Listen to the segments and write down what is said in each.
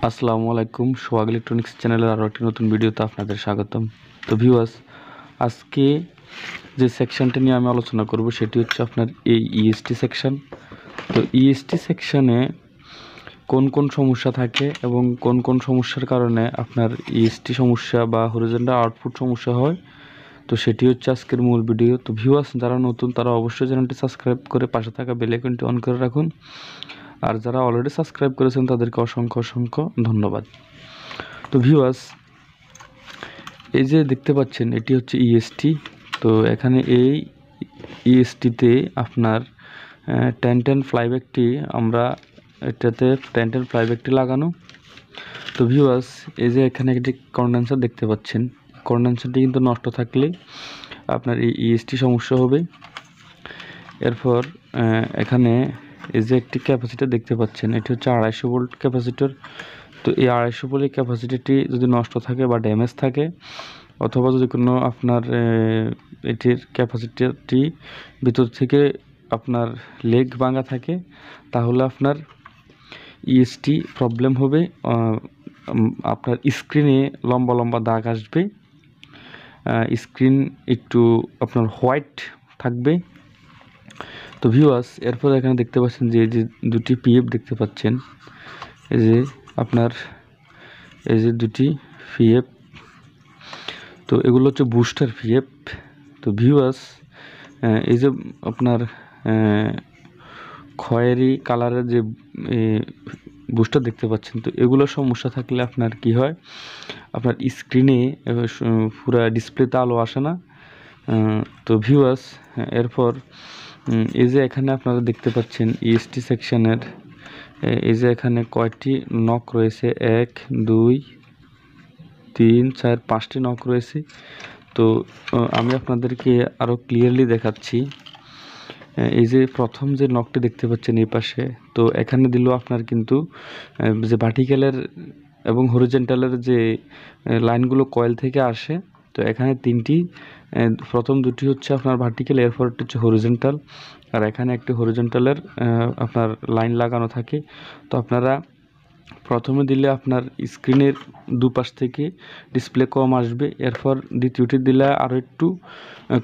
আসসালামু আলাইকুম। সোহাগ ইলেকট্রনিক্স চ্যানেলের আরও একটি নতুন ভিডিওতে আপনাদের স্বাগতম। তো ভিউয়ার্স, আজকে যে সেকশনটা নিয়ে আমি আলোচনা করব সেটি হচ্ছে আপনার এই ইএসটি সেকশন। তো ইএসটি সেকশনে কোন কোন সমস্যা থাকে এবং কোন কোন সমস্যার কারণে আপনার ইএসটি সমস্যা বা হরিজন্টাল আউটপুট সমস্যা হয়, তো সেটি হচ্ছে আজকের মূল ভিডিও। তো ভিউয়ার্স, যারা নতুন তারা অবশ্যই চ্যানেলটি সাবস্ক্রাইব করে পাশে থাকা বেল আইকনটি অন করে রাখুন, আর যারা অলরেডি সাবস্ক্রাইব করেছেন তাদেরকে অসংখ্য অসংখ্য ধন্যবাদ। তো ভিউয়ার্স, এই যে দেখতে পাচ্ছেন এটি হচ্ছে ইএসটি। তো এখানে এই ইএসটিতে আপনার 1010 ফ্লাইব্যাকটি আমরা এটাতে 1010 ফ্লাইব্যাকটি লাগানো। তো ভিউয়ার্স, এই যে এখানে একটি কন্ডেন্সার দেখতে পাচ্ছেন, কন্ডেন্সারটি কিন্তু নষ্ট থাকলে আপনার এই ইএসটি সমস্যা হবে। এরপর এখানে এই যে একটি ক্যাপাসিটর দেখতে পাচ্ছেন, এটি হচ্ছে 250 ভোল্ট ক্যাপাসিটর। তো এই 250 ভোল্টের ক্যাপাসিটিটি যদি নষ্ট থাকে বা ড্যামেজ থাকে, অথবা যদি কোনো আপনার এটির ক্যাপাসিটিটি ভিতর থেকে আপনার লেগ ভাঙা থাকে, তাহলে আপনার ইএসটি প্রবলেম হবে। আপনার স্ক্রিনে লম্বা লম্বা দাগ আসবে, স্ক্রিন একটু আপনার হোয়াইট থাকবে। তো ভিউয়ার্স, এরপর এখানে দেখতে পাচ্ছেন যে দুটি পিএফ দেখতে পাচ্ছেন, এই যে আপনার এই যে দুটি পিএফ। তো এগুলো হচ্ছে বুস্টার পিএফ। তো ভিউয়ার্স, এই যে আপনার খয়েরি কালারের যে বুস্টার দেখতে পাচ্ছেন, তো এগুলো সমস্যা থাকলে আপনার কি হয়, আপনার স্ক্রিনে পুরো ডিসপ্লেতে আলো আসে না। তো ভিউয়ার্স, এরপর এই যে এখানে আপনারা দেখতে পাচ্ছেন ইএসটি সেকশনের এই যে এখানে কয়টি নক রয়েছে, 1 2 3 4 5টি নক রয়েছে। তো আমি আপনাদেরকে আরও ক্লিয়ারলি দেখাচ্ছি। এই যে প্রথম যে নকটি দেখতে পাচ্ছেন এই পাশে, তো এখানে দিলেও আপনার কিন্তু যে ভার্টিক্যালের এবং হরিজন্টালের যে লাইনগুলো কয়েল থেকে আসে, তো এখানে তিনটি, প্রথম দুটি হচ্ছে আপনার ভার্টিক্যাল, এরপর হচ্ছে হরিজন্টাল, আর এখানে একটি হরিজন্টালের আপনার লাইন লাগানো থাকে। তো আপনারা প্রথমে দিলে আপনার স্ক্রিনের দুপাশ থেকে ডিসপ্লে কম আসবে, এরপর দ্বিতীয়টি দিলে আরও একটু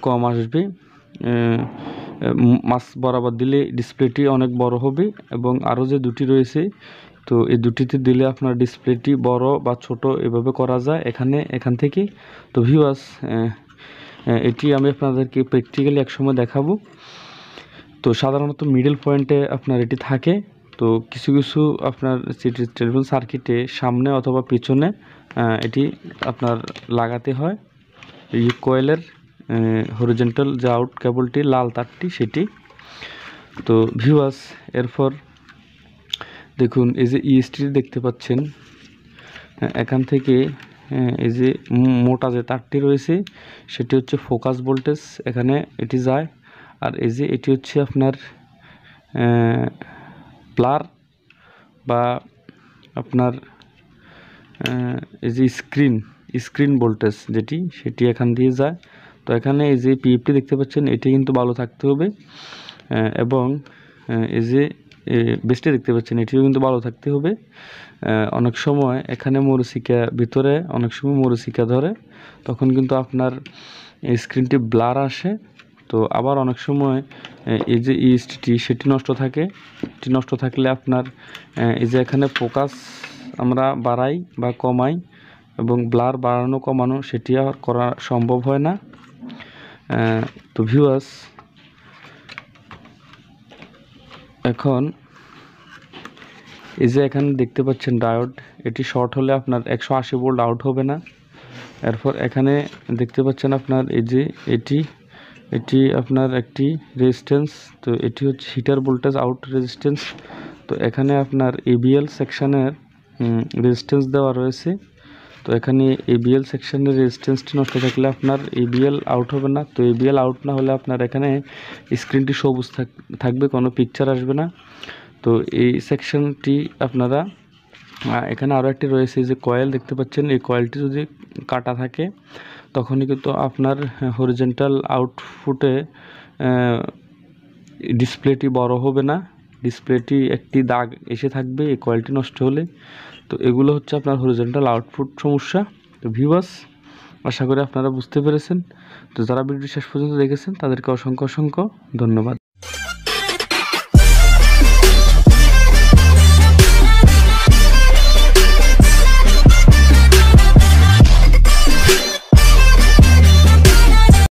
কম আসবে, মাছ বরাবর দিলে ডিসপ্লেটি অনেক বড় হবে, এবং আরও যে দুটি রয়েছে, তো এই দুটিতে দিলে আপনার ডিসপ্লেটি বড় বা ছোট এভাবে করা যায় এখান থেকে। তো ভিউয়ার্স, এটি আমি আপনাদেরকে প্র্যাকটিক্যালি একসময় দেখাবো। তো সাধারণত মিডল পয়েন্টে আপনার এটি থাকে। তো কিছু কিছু আপনার টেলিফোন সার্কিটে সামনে অথবা পিছনে এটি আপনার লাগাতে হয়, এই কয়েলের হরিজন্টাল যে আউট কেবলটি লাল তারটি সেটি। তো ভিউয়ার্স, এরপর দেখুন এই যে ইএসটি দেখতে পাচ্ছেন, এখান থেকে এই যে মোটা যে তারটি রয়েছে সেটি হচ্ছে ফোকাস ভোল্টেজ, এখানে এটি যায়। আর এই যে এটি হচ্ছে আপনার ব্লার বা আপনার এই যে স্ক্রিন ভোল্টেজ যেটি, সেটি এখান দিয়ে যায়। তো এখানে এই যে পিএফটি দেখতে পাচ্ছেন, এটি কিন্তু ভালো থাকতে হবে, এবং এই যে বেসটি দেখতে পাচ্ছেন, এটিও কিন্তু ভালো থাকতে হবে। অনেক সময় এখানে মরুচিকা ভিতরে অনেক সময় মরুচিকা ধরে, তখন কিন্তু আপনার স্ক্রিনটি ব্লার আসে। তো আবার অনেক সময় এই যে ইএসটি সেটি নষ্ট থাকে, এটি নষ্ট থাকলে আপনার এই যে এখানে ফোকাস আমরা বাড়াই বা কমাই, এবং ব্লার বাড়ানো কমানো সেটি আর করা সম্ভব হয় না। তো ভিউয়ার্স, এখন এই যে এখানে দেখতে পাচ্ছেন ডায়োড, এটি শর্ট হলে আপনার 180 ভোল্ট আউট হবে না। এরপর এখানে দেখতে পাচ্ছেন আপনার এই যে এটি আপনার একটি রেজিস্ট্যান্স, তো এটি হচ্ছে হিটার ভোল্টেজ আউট রেজিস্ট্যান্স। তো এখানে আপনার এবিএল সেকশনের রেজিস্ট্যান্স দেওয়া রয়েছে। তো এখানে এবিএল সেকশনের রেজিস্ট্যান্সটি নষ্ট থাকলে আপনার এবিএল আউট হবে না। তো এবিএল আউট না হলে আপনার এখানে স্ক্রিনটি সবুজ থাকবে, কোনো পিকচার আসবে না। তো এই সেকশনটি আপনারা এখানে আরও একটি রয়েছে যে কয়েল দেখতে পাচ্ছেন, এই কয়েলটি যদি কাটা থাকে তখনই কিন্তু আপনার হরিজন্টাল আউটপুটে ডিসপ্লেটি বড় হবে না, ডিসপ্লেটি একটি দাগ এসে থাকবে এই কয়েলটি নষ্ট হলে। তো এগুলো হচ্ছে আপনার হরিজন্টাল আউটপুট সমস্যা। তো ভিউয়ার্স, আশা করি আপনারা বুঝতে পেরেছেন। তো যারা ভিডিওটি শেষ পর্যন্ত দেখেছেন তাদেরকে অসংখ্য ধন্যবাদ।